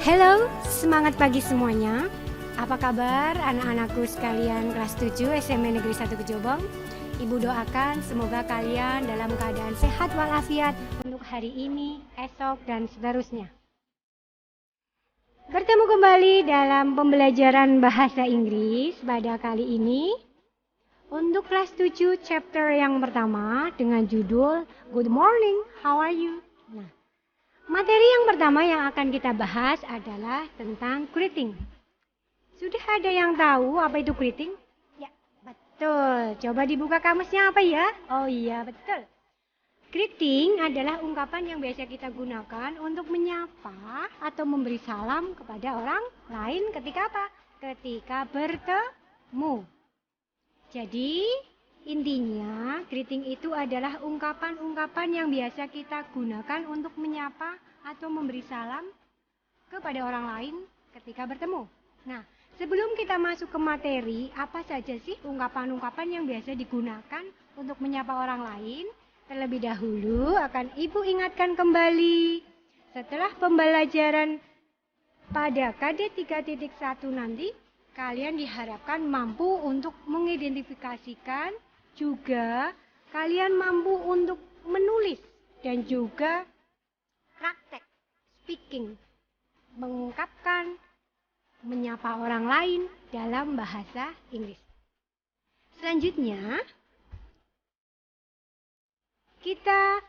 Halo, semangat pagi semuanya. Apa kabar anak-anakku sekalian kelas 7 SMA Negeri 1 Kejobong? Ibu doakan semoga kalian dalam keadaan sehat walafiat untuk hari ini, esok, dan seterusnya. Bertemu kembali dalam pembelajaran bahasa Inggris pada kali ini untuk kelas 7 chapter yang pertama dengan judul Good Morning, How Are You? Nah, materi yang pertama yang akan kita bahas adalah tentang greeting. Sudah ada yang tahu apa itu greeting? Ya, betul. Coba dibuka kamusnya apa ya? Oh iya, betul. Greeting adalah ungkapan yang biasa kita gunakan untuk menyapa atau memberi salam kepada orang lain ketika apa? Ketika bertemu. Jadi, intinya greeting itu adalah ungkapan-ungkapan yang biasa kita gunakan untuk menyapa atau memberi salam kepada orang lain ketika bertemu. Nah, sebelum kita masuk ke materi, apa saja sih ungkapan-ungkapan yang biasa digunakan untuk menyapa orang lain? Terlebih dahulu akan Ibu ingatkan kembali. Setelah pembelajaran pada KD 3.1 nanti, kalian diharapkan mampu untuk mengidentifikasikan, juga kalian mampu untuk menulis dan juga praktek speaking, mengungkapkan, menyapa orang lain dalam bahasa Inggris. Selanjutnya, kita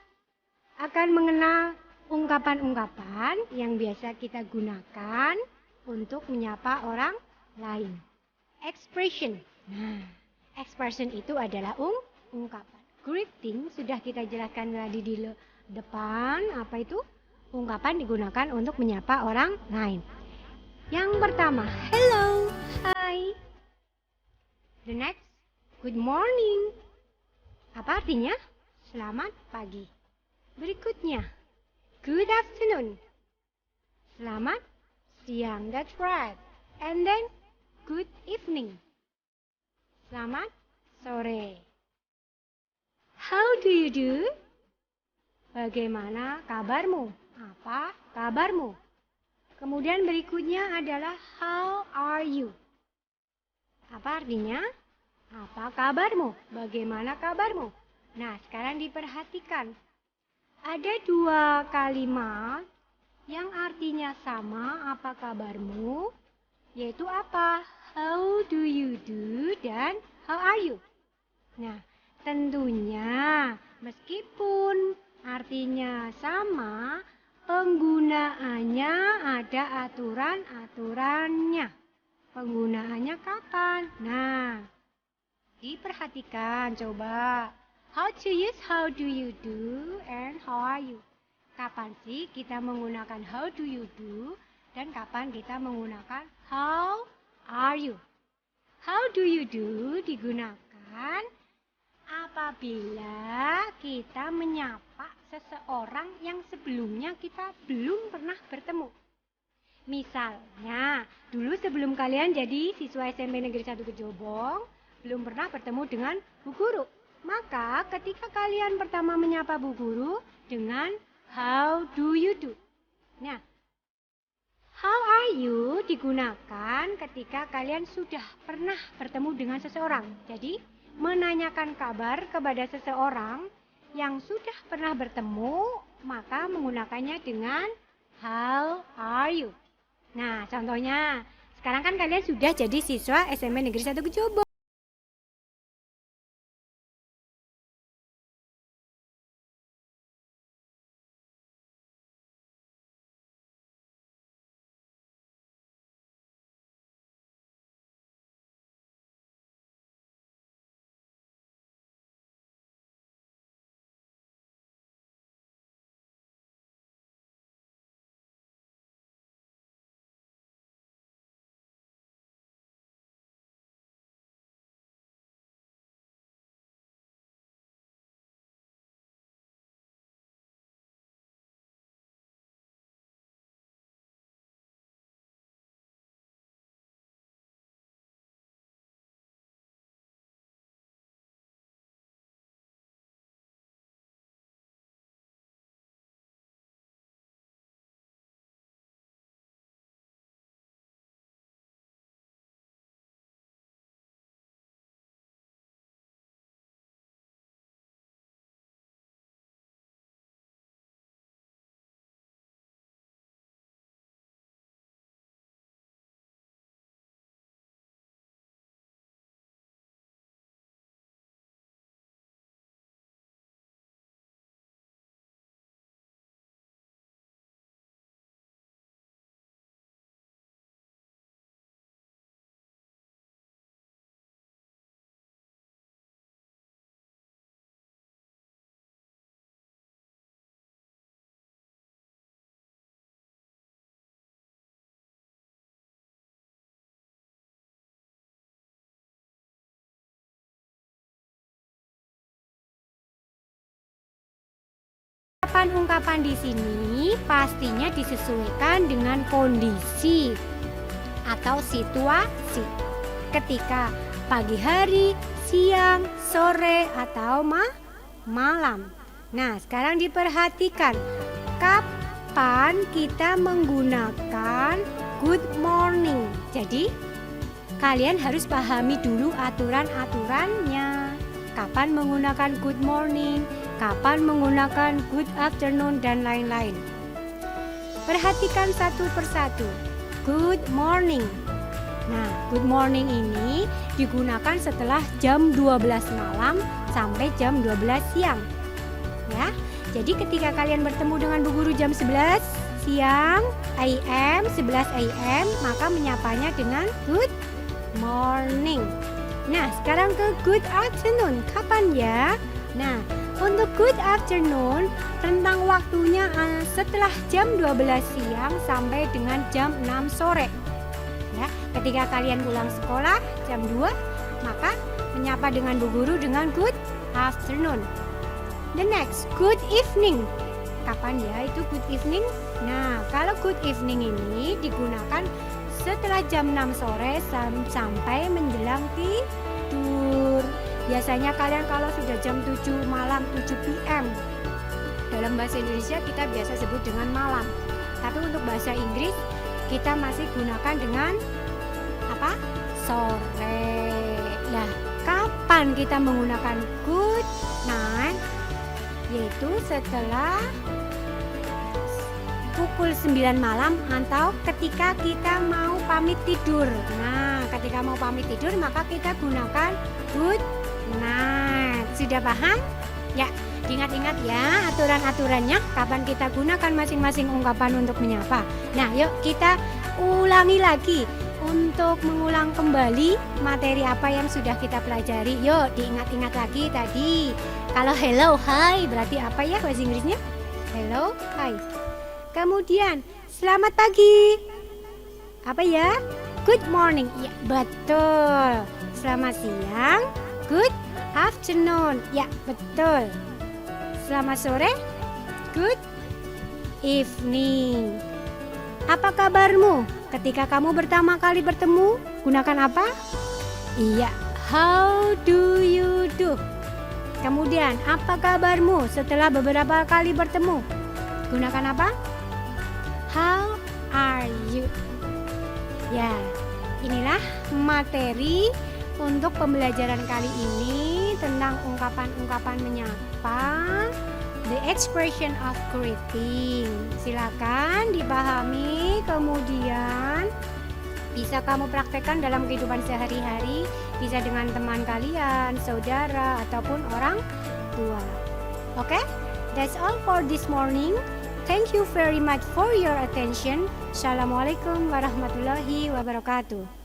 akan mengenal ungkapan-ungkapan yang biasa kita gunakan untuk menyapa orang lain. Expression. Nah, expression itu adalah ungkapan. Greeting sudah kita jelaskan tadi di depan, apa itu? Ungkapan digunakan untuk menyapa orang lain. Yang pertama, hello, hi. The next, good morning. Apa artinya? Selamat pagi. Berikutnya, good afternoon. Selamat siang, that's right. And then, good evening. Selamat sore. How do you do? Bagaimana kabarmu? Apa kabarmu? Kemudian berikutnya adalah how are you? Apa artinya? Apa kabarmu? Bagaimana kabarmu? Nah, sekarang diperhatikan. Ada dua kalimat yang artinya sama, apa kabarmu? Yaitu apa? How do you do dan how are you? Nah, tentunya meskipun artinya sama, penggunaannya ada aturan-aturannya. Penggunaannya kapan? Nah, diperhatikan coba. How to use how do you do and how are you? Kapan sih kita menggunakan how do you do dan kapan kita menggunakan how are you? How do you do digunakan apabila kita menyapa seseorang yang sebelumnya kita belum pernah bertemu. Misalnya, dulu sebelum kalian jadi siswa SMP Negeri 1 Kejobong, belum pernah bertemu dengan Bu Guru. Maka ketika kalian pertama menyapa Bu Guru dengan how do you do? Nah, how are you digunakan ketika kalian sudah pernah bertemu dengan seseorang. Jadi, menanyakan kabar kepada seseorang yang sudah pernah bertemu, maka menggunakannya dengan how are you. Nah, contohnya, sekarang kan kalian sudah jadi siswa SMA Negeri 1 Kejobong. ungkapan-ungkapan di sini pastinya disesuaikan dengan kondisi atau situasi. Ketika pagi hari, siang, sore, atau malam. Nah, sekarang diperhatikan kapan kita menggunakan good morning. Jadi, kalian harus pahami dulu aturan-aturannya. Kapan menggunakan good morning, kapan menggunakan good afternoon, dan lain-lain. Perhatikan satu persatu. Good morning. Nah, good morning ini digunakan setelah jam 12 malam sampai jam 12 siang. Ya. Jadi ketika kalian bertemu dengan Bu Guru jam 11 siang AM, 11 AM, maka menyapanya dengan good morning. Nah, sekarang ke good afternoon. Kapan ya? Nah, untuk good afternoon, rentang waktunya setelah jam 12 siang sampai dengan jam 6 sore. Ya, ketika kalian pulang sekolah jam 2, maka menyapa dengan Bu Guru dengan good afternoon. The next, good evening. Kapan ya itu good evening? Nah, kalau good evening ini digunakan setelah jam 6 sore sampai menjelang tidur. Biasanya kalian kalau sudah jam 7 malam, 7 PM. Dalam bahasa Indonesia kita biasa sebut dengan malam. Tapi untuk bahasa Inggris kita masih gunakan dengan apa? Sore. Nah, kapan kita menggunakan good night? Yaitu setelah pukul 9 malam atau ketika kita mau pamit tidur. Nah, ketika mau pamit tidur maka kita gunakan good night. Sudah paham? Ya, ingat-ingat ya aturan-aturannya, kapan kita gunakan masing-masing ungkapan untuk menyapa. Nah, yuk kita ulangi lagi. Untuk mengulang kembali materi apa yang sudah kita pelajari, yuk diingat-ingat lagi tadi. Kalau hello, hi, berarti apa ya bahasa Inggrisnya? Hello, hi. Kemudian, selamat pagi. Apa ya? Good morning. Ya, betul. Selamat siang. Good afternoon. Ya, betul. Selamat sore. Good evening. Apa kabarmu? Ketika kamu pertama kali bertemu, gunakan apa? Iya, how do you do? Kemudian, apa kabarmu setelah beberapa kali bertemu? Gunakan apa? How are you? Ya, inilah materi untuk pembelajaran kali ini tentang ungkapan-ungkapan menyapa, the expression of greeting. Silakan dipahami, kemudian bisa kamu praktekkan dalam kehidupan sehari-hari, bisa dengan teman kalian, saudara, ataupun orang tua. Oke? That's all for this morning. Thank you very much for your attention. Assalamualaikum warahmatullahi wabarakatuh.